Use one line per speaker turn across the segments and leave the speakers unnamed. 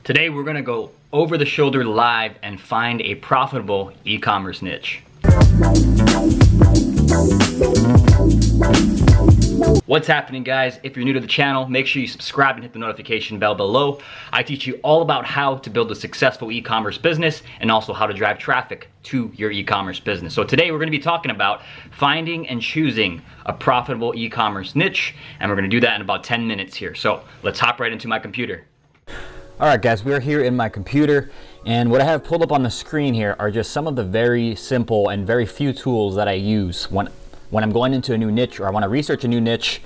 Today we're gonna go over the shoulder live and find a profitable e-commerce niche. What's happening, guys? If you're new to the channel, make sure you subscribe and hit the notification bell below. I teach you all about how to build a successful e-commerce business and also how to drive traffic to your e-commerce business. So today we're gonna be talking about finding and choosing a profitable e-commerce niche, and we're gonna do that in about 10 minutes here. So let's hop right into my computer. All right, guys, we're here in my computer, and what I have pulled up on the screen here are just some of the very simple and very few tools that I use when I'm going into a new niche or I want to research a new niche.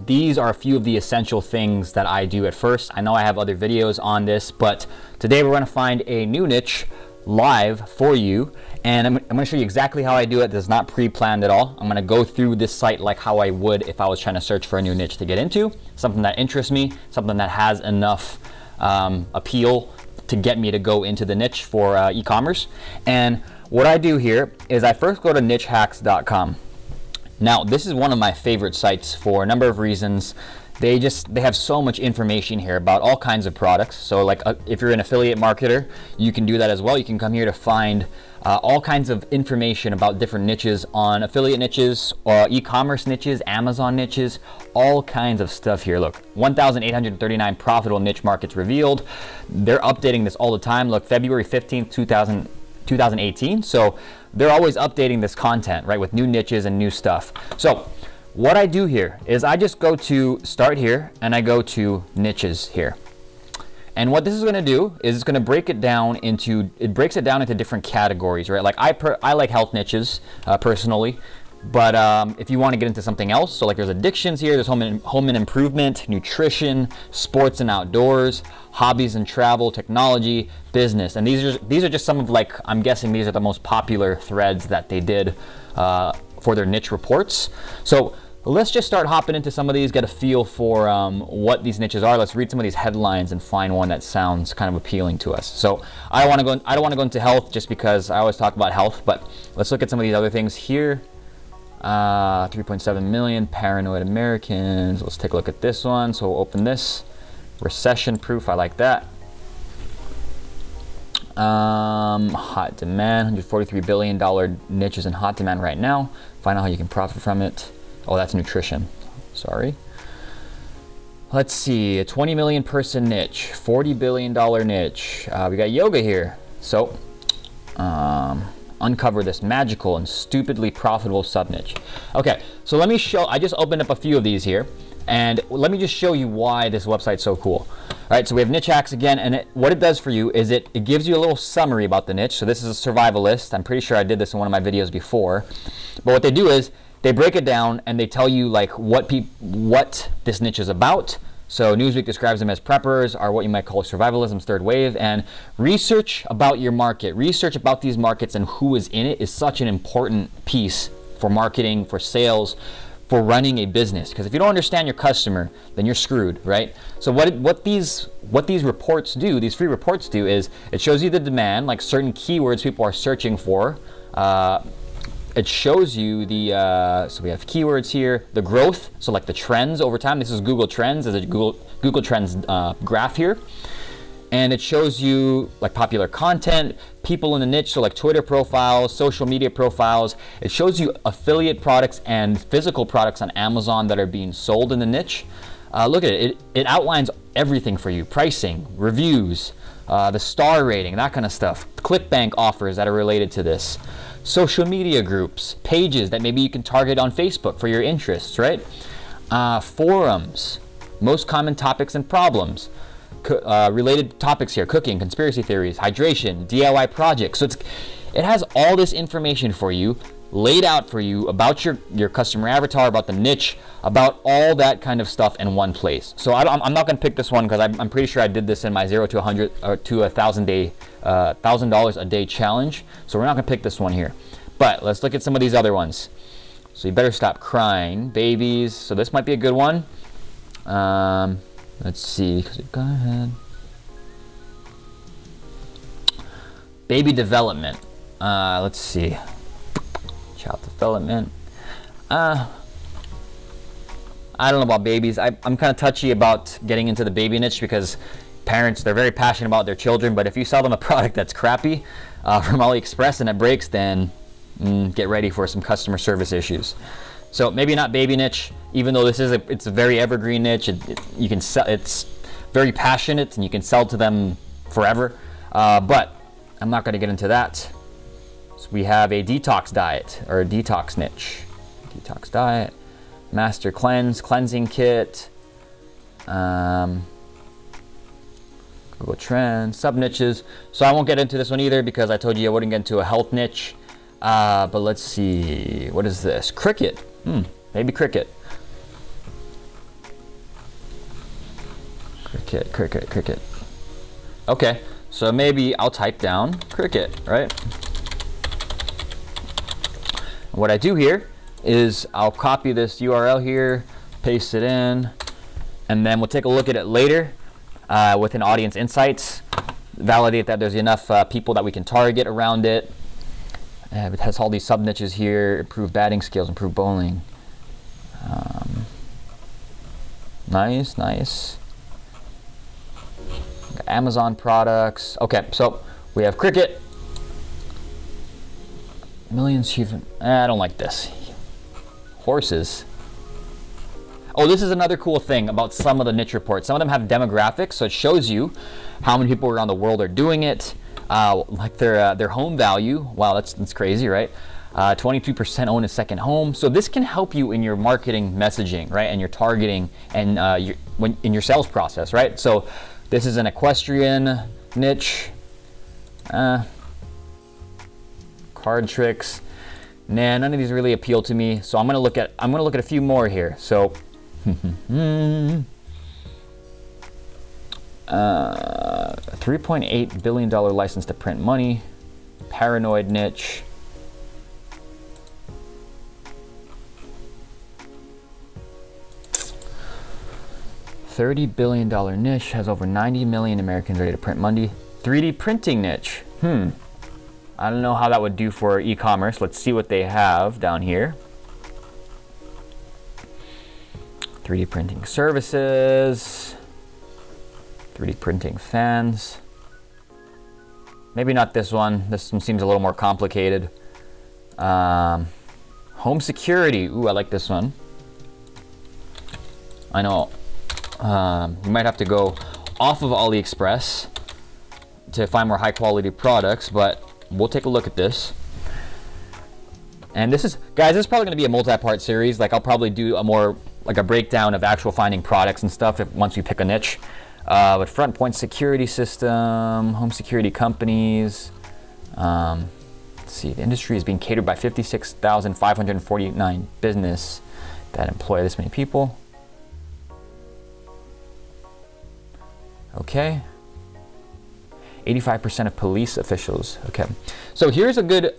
These are a few of the essential things that I do at first. I know I have other videos on this, but today we're going to find a new niche live for you, and I'm going to show you exactly how I do it. This is not pre-planned at all. I'm going to go through this site like how I would if I was trying to search for a new niche to get into, something that interests me, something that has enough appeal to get me to go into the niche for e-commerce. And what I do here is I first go to nichehacks.com. Now, this is one of my favorite sites for a number of reasons. They have so much information here about all kinds of products. So like if you're an affiliate marketer, you can do that as well. You can come here to find all kinds of information about different niches on affiliate niches, e-commerce niches, Amazon niches, all kinds of stuff here. Look, 1,839 profitable niche markets revealed. They're updating this all the time. Look, February 15th, 2018. So they're always updating this content, right, with new niches and new stuff. So what I do here is I just go to start here and I go to niches here. And what this is going to do is it's going to break it down into, different categories, right? Like I like health niches personally, but if you want to get into something else, so like there's addictions here, there's home and improvement, nutrition, sports and outdoors, hobbies and travel, technology, business. And these are just some of, like, I'm guessing these are the most popular threads that they did for their niche reports. So let's just start hopping into some of these, get a feel for what these niches are. Let's read some of these headlines and find one that sounds kind of appealing to us. So I don't want to go into health just because I always talk about health, but let's look at some of these other things here. 3.7 million paranoid Americans. Let's take a look at this one. So we'll open this. Recession proof, I like that. Hot demand, $143 billion niches in hot demand right now. Find out how you can profit from it. Oh, that's nutrition. Sorry. Let's see, a 20 million person niche, $40 billion niche. We got yoga here. So, uncover this magical and stupidly profitable sub niche. Okay, so let me show, I just opened up a few of these here, and let me just show you why this website's so cool. All right, so we have niche hacks again, and what it does for you is it gives you a little summary about the niche. So this is a survivalist. I'm pretty sure I did this in one of my videos before. But what they do is they break it down and they tell you like what this niche is about. So Newsweek describes them as preppers, are what you might call survivalism's third wave. And research about your market, research about these markets and who is in it is such an important piece for marketing, for sales, for running a business. Because if you don't understand your customer, then you're screwed, right? So what these reports do, these free reports do, is it shows you the demand, like certain keywords people are searching for. It shows you the, so we have keywords here, the growth, so like the trends over time. This is Google Trends, there's a Google Trends graph here. And it shows you like popular content, people in the niche, so like Twitter profiles, social media profiles. It shows you affiliate products and physical products on Amazon that are being sold in the niche. Look at it, it outlines everything for you, pricing, reviews, the star rating, that kind of stuff. ClickBank offers that are related to this. Social media groups, pages that maybe you can target on Facebook for your interests, right? Forums, most common topics and problems. Related topics here, cooking, conspiracy theories, hydration, DIY projects. So it has all this information for you, laid out for you about your customer avatar, about the niche, about all that kind of stuff in one place. So I'm not going to pick this one because I'm pretty sure I did this in my 0 to 100 or to $1,000 a day challenge. So we're not going to pick this one here. But let's look at some of these other ones. So you better stop crying, babies. So this might be a good one. Let's see. Go ahead. Baby development. Let's see. Child development. I don't know about babies. I'm kind of touchy about getting into the baby niche because parents, they're very passionate about their children, but if you sell them a product that's crappy from AliExpress and it breaks, then get ready for some customer service issues. So maybe not baby niche, even though it's a very evergreen niche. You can sell, it's very passionate and you can sell to them forever. But I'm not going to get into that. So we have a detox diet or a detox niche. Detox diet, master cleansing kit, Google Trends, sub niches. So I won't get into this one either because I told you I wouldn't get into a health niche. But let's see, what is this? Cricket. Maybe cricket. Cricket. Okay, so maybe I'll type down cricket, right? What I do here is I'll copy this URL here, paste it in, and then we'll take a look at it later within Audience Insights, validate that there's enough people that we can target around it. It has all these sub niches here: improve batting skills, improve bowling. Nice. Amazon products. Okay, so we have cricket. Millions human. I don't like this. Horses. Oh, this is another cool thing about some of the niche reports. Some of them have demographics, so it shows you how many people around the world are doing it. Like their home value. Wow, that's crazy, right? 22% own a second home. So this can help you in your marketing messaging, right? And your targeting and in your sales process, right? So this is an equestrian niche. Card tricks. Nah, none of these really appeal to me. So I'm gonna look at a few more here. So $3.8 billion license to print money. Paranoid niche. $30 billion niche, has over 90 million Americans ready to print money. 3D printing niche. I don't know how that would do for e-commerce. Let's see what they have down here. 3D printing services. 3D printing fans. Maybe not this one. This one seems a little more complicated. Home security. Ooh, I like this one. I know. You might have to go off of AliExpress to find more high quality products, but we'll take a look at this. And this is, guys, this is probably going to be a multi-part series. Like I'll probably do a breakdown of actual finding products and stuff once we pick a niche. But front point security system, home security companies. Let's see, the industry is being catered by 56,549 business that employ this many people. Okay. 85% of police officials. Okay. So here's a good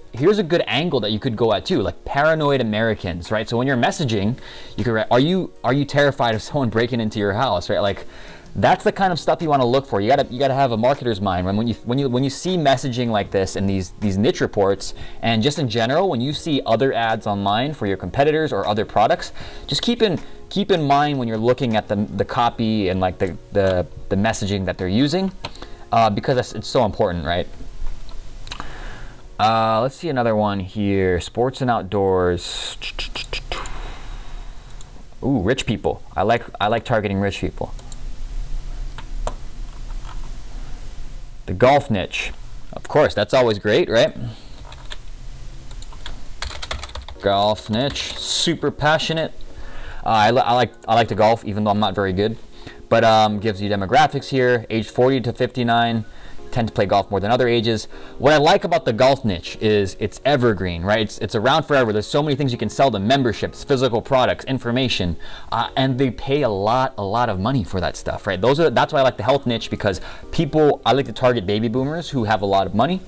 angle that you could go at too, like paranoid Americans, right? So when you're messaging, you could write, are you terrified of someone breaking into your house, right? Like that's the kind of stuff you want to look for. You gotta have a marketer's mind when you see messaging like this in these niche reports, and just in general, when you see other ads online for your competitors or other products, just keep in mind when you're looking at the copy and like the messaging that they're using, because it's so important, right? Let's see another one here. Sports and outdoors. Ooh, rich people. I like targeting rich people. The golf niche. Of course, that's always great, right? Golf niche. Super passionate. I like to golf, even though I'm not very good. But gives you demographics here. Age 40 to 59. Tend to play golf more than other ages. What I like about the golf niche is it's evergreen, right? It's around forever. There's so many things you can sell them: memberships, physical products, information, and they pay a lot of money for that stuff, right? That's why I like the health niche, because I like to target baby boomers who have a lot of money,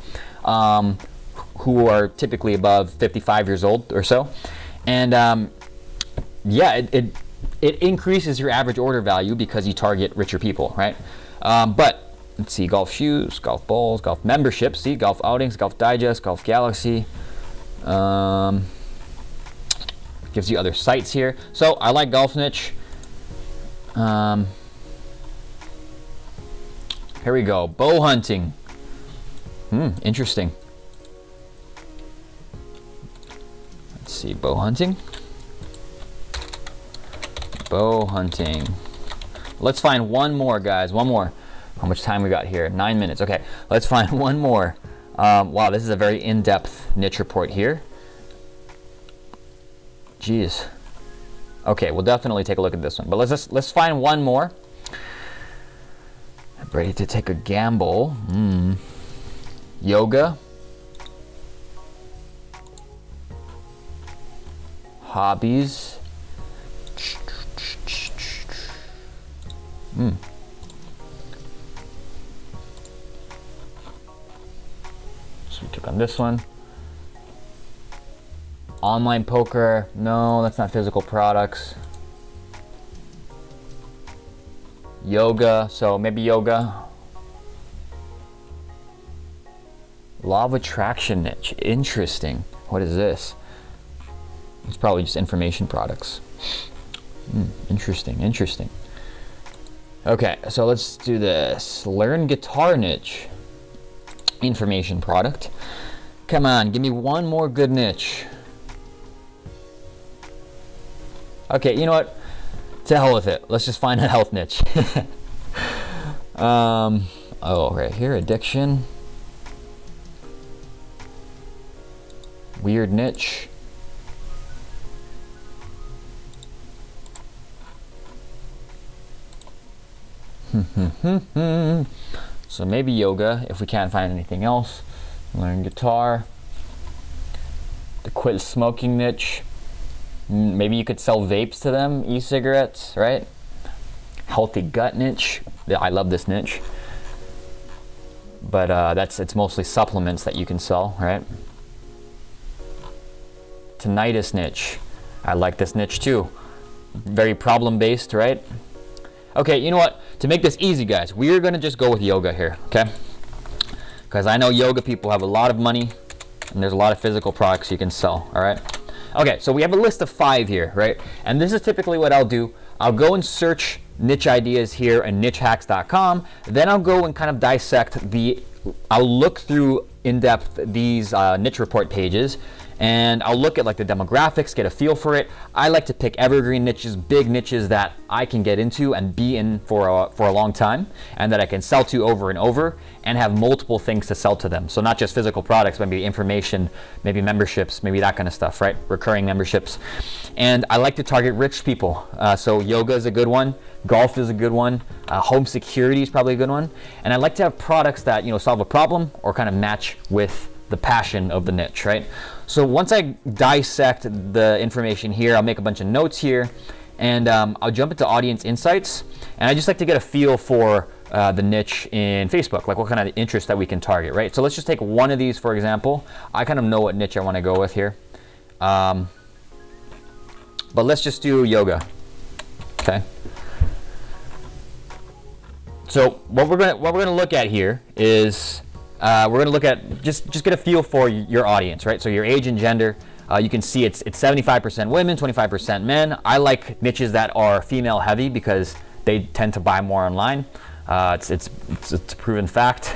who are typically above 55 years old or so, and yeah, it increases your average order value because you target richer people, right? But let's see, golf shoes, golf balls, golf memberships, see, golf outings, golf digest, golf galaxy. Gives you other sites here. So I like golf niche. Here we go. Bow hunting. Interesting. Let's see. Bow hunting. Bow hunting. Let's find one more, guys. One more. How much time we got here? 9 minutes. Okay. Let's find one more. Wow, this is a very in-depth niche report here. Jeez. Okay, we'll definitely take a look at this one. But let's find one more. I'm ready to take a gamble. Yoga. Hobbies. So we took on this one. Online poker. No, that's not physical products. Yoga. So maybe yoga. Law of attraction niche. Interesting. What is this? It's probably just information products. Interesting. Interesting. Okay, so let's do this. Learn guitar niche. Information product. Come on, give me one more good niche. Okay, you know what? To hell with it. Let's just find a health niche. Oh, right here, addiction. Weird niche. So maybe yoga if we can't find anything else. Learn guitar. The quit smoking niche. Maybe you could sell vapes to them, e-cigarettes, right? Healthy gut niche. I love this niche. But it's mostly supplements that you can sell, right? Tinnitus niche. I like this niche too. Very problem-based, right? Okay, you know what? To make this easy, guys, we are going to just go with yoga here, okay? Because I know yoga people have a lot of money, and there's a lot of physical products you can sell, all right? Okay, so we have a list of 5 here, right? And this is typically what I'll do. I'll go and search niche ideas here in nichehacks.com. Then I'll go and kind of dissect I'll look through in depth these niche report pages, and I'll look at like the demographics, get a feel for it. I like to pick evergreen niches, big niches that I can get into and be in for a long time, and that I can sell to over and over, and have multiple things to sell to them. So not just physical products, maybe information, maybe memberships, maybe that kind of stuff, right? Recurring memberships. And I like to target rich people. So yoga is a good one. Golf is a good one. Home security is probably a good one. And I like to have products that, you know, solve a problem or kind of match with the passion of the niche, right? So once I dissect the information here, I'll make a bunch of notes here, and I'll jump into audience insights. And I just like to get a feel for the niche in Facebook, like what kind of interest that we can target, right? So let's just take one of these, for example. I kind of know what niche I want to go with here. But let's just do yoga, okay? So what we're gonna look at here is we're gonna look at just get a feel for your audience, right? So your age and gender. You can see it's 75% women, 25% men. I like niches that are female heavy because they tend to buy more online. It's a proven fact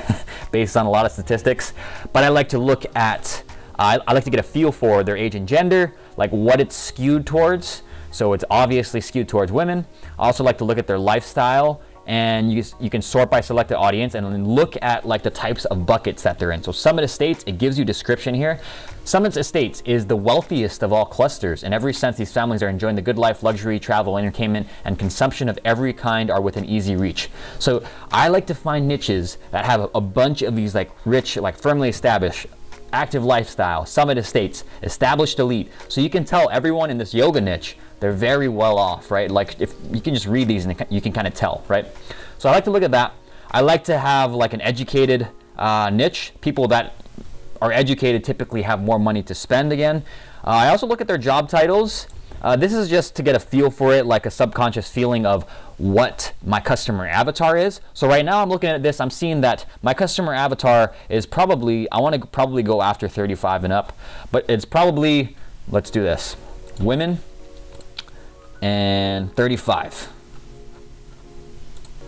based on a lot of statistics. But I like to look at I like to get a feel for their age and gender, like what it's skewed towards. So it's obviously skewed towards women. I also like to look at their lifestyle, and you can sort by selected audience and then look at like the types of buckets that they're in. So Summit Estates, it gives you description here. Summit Estates is the wealthiest of all clusters. In every sense, these families are enjoying the good life, luxury, travel, entertainment, and consumption of every kind are within easy reach. So I like to find niches that have a bunch of these like rich, like firmly established, active lifestyle, Summit Estates, established elite. So you can tell everyone in this yoga niche, they're very well off, right? Like if you can just read these and you can kind of tell, right? So I like to look at that. I like to have like an educated niche. People that are educated typically have more money to spend again. I also look at their job titles. This is just to get a feel for it, like a subconscious feeling of what my customer avatar is. So right now I'm looking at this, I'm seeing that my customer avatar is probably, I want to probably go after 35 and up, but it's probably, let's do this, women and 35.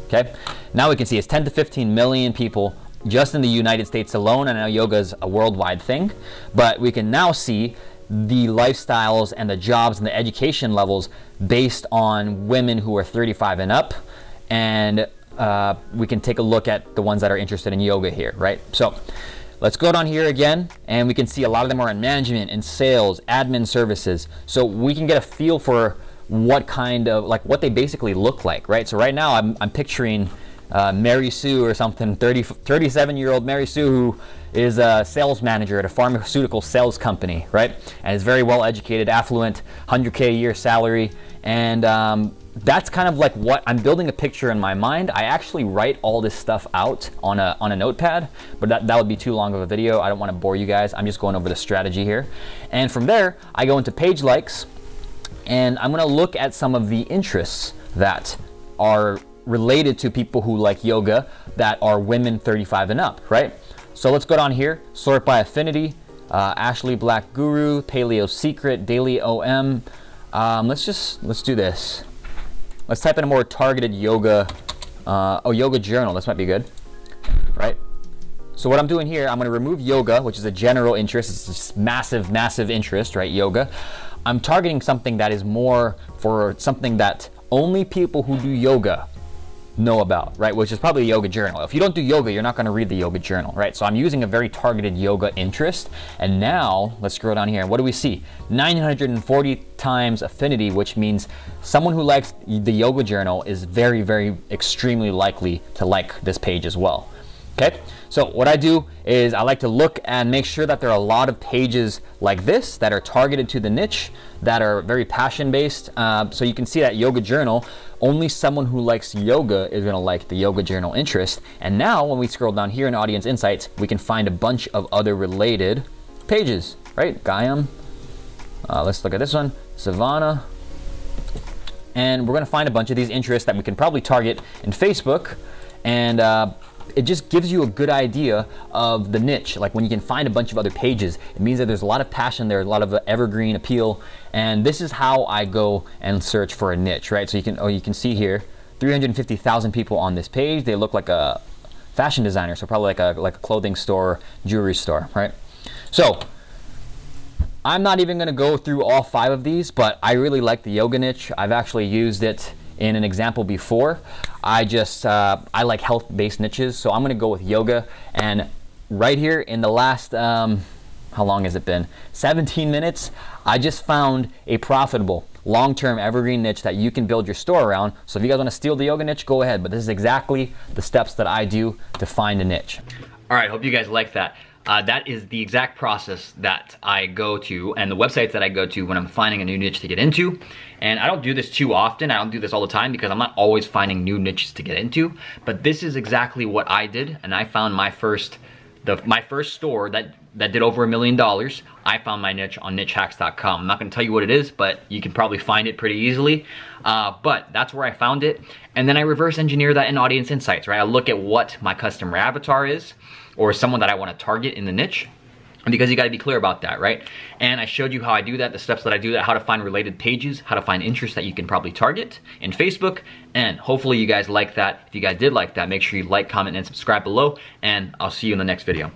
okay? Now we can see it's 10 to 15 million people just in the United States alone. And I know yoga is a worldwide thing, but we can now see the lifestyles and the jobs and the education levels based on women who are 35 and up. And we can take a look at the ones that are interested in yoga here, right? So let's go down here again, and we can see a lot of them are in management and sales, admin services. So we can get a feel for what kind of, like what they basically look like, right? So right now I'm picturing Mary Sue or something, 37-year-old Mary Sue, who is a sales manager at a pharmaceutical sales company, right? And is very well educated, affluent, 100K a year salary. And that's kind of like what I'm building a picture in my mind. I actually write all this stuff out on a notepad, but that would be too long of a video. I don't want to bore you guys. I'm just going over the strategy here. And from there, I go into page likes, and I'm going to look at some of the interests that are related to people who like yoga that are women 35 and up, right? So let's go down here, sort by affinity, Ashley Black Guru, Paleo Secret, Daily OM. Let's do this. Let's type in a more targeted yoga, yoga journal. This might be good, right? So what I'm doing here, I'm gonna remove yoga, which is a general interest. It's just massive, massive interest, right? Yoga. I'm targeting something that is more for something that only people who do yoga know about, right? Which is probably a yoga journal. If you don't do yoga, you're not going to read the yoga journal, right? So I'm using a very targeted yoga interest. And now let's scroll down here. And what do we see? 940 times affinity, which means someone who likes the yoga journal is very, very extremely likely to like this page as well. Okay, so what I do is I like to look and make sure that there are a lot of pages like this that are targeted to the niche, that are very passion based. So you can see that yoga journal, only someone who likes yoga is gonna like the yoga journal interest. And now when we scroll down here in audience insights, we can find a bunch of other related pages, right? Gayam, let's look at this one, Savannah. And we're gonna find a bunch of these interests that we can probably target in Facebook. And it just gives you a good idea of the niche. Like when you can find a bunch of other pages, it means that there's a lot of passion there, a lot of evergreen appeal. And this is how I go and search for a niche, right? So you can see here, 350,000 people on this page. They look like a fashion designer, so probably like a clothing store, jewelry store, right? So I'm not even gonna go through all 5 of these, but I really like the yoga niche. I've actually used it in an example before. I like health-based niches, so I'm gonna go with yoga. And right here in the last, how long has it been? 17 minutes, I just found a profitable long-term evergreen niche that you can build your store around. So if you guys wanna steal the yoga niche, go ahead, but this is exactly the steps that I do to find a niche.
All right, hope you guys like that. That is the exact process that I go to and the websites that I go to when I'm finding a new niche to get into. And I don't do this too often. I don't do this all the time because I'm not always finding new niches to get into. But this is exactly what I did, and I found my first store that did over $1 million. I found my niche on nichehacks.com. I'm not gonna tell you what it is, but you can probably find it pretty easily. But that's where I found it. And then I reverse engineer that in audience insights, right? I look at what my customer avatar is, or someone that I wanna target in the niche. Because you gotta be clear about that, right? And I showed you how I do that, the steps that I do that, how to find related pages, how to find interests that you can probably target in Facebook. And hopefully you guys like that. If you guys did like that, make sure you like, comment, and subscribe below. And I'll see you in the next video.